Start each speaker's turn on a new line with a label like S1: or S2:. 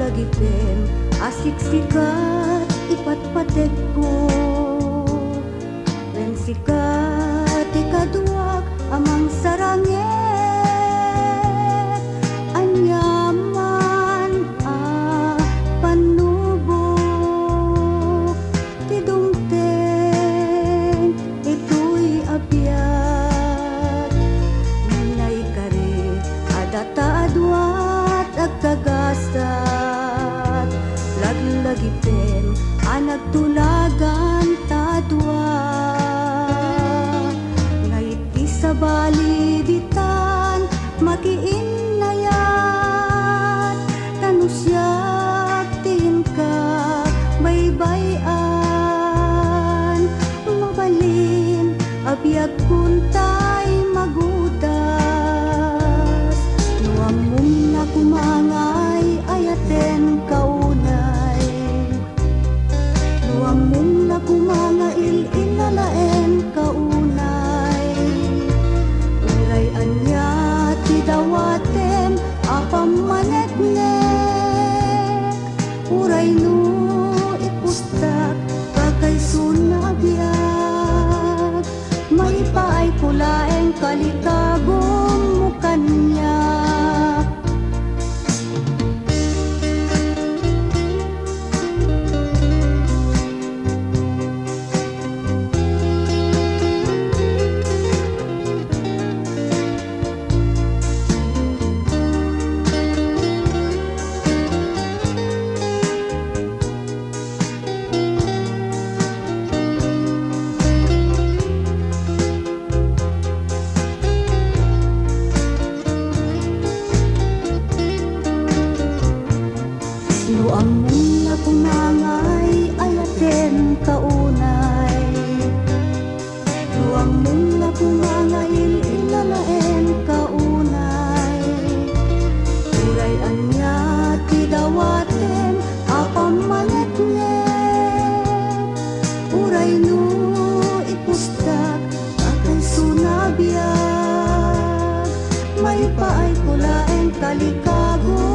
S1: Lagipem, asik-sikat, ipatpatek ko. Wen sikat, ikaduak, amang sarangit. Anyaman, panubok, tidumteng, ito'y abiyat. Minay kare, adata adwat, agkagasa. Lagipem, anagtulagan tadwa. Ngaiti sa balibitan, makiinayat. Tanusyak tingka, baybayan. Mabalin, abiyag kuntay magudas. Nuam mong na kumangay, ayaten ka. Mung na kumanga il-inalaen kaunay. Uray anya ti dawatem apamanet-net. Uray no ipustak kakay sunabiyag. Maipaay kulaeng kalikagong mukanya. Nuang mong na kumangay, ayaten kaunay. Nuang mong na kumangay, ilalaen kaunay. Uray anya ti dawaten, apamanet-net. Uray no ipustak, akay sunabiyag. May paay kulaeng kalikago.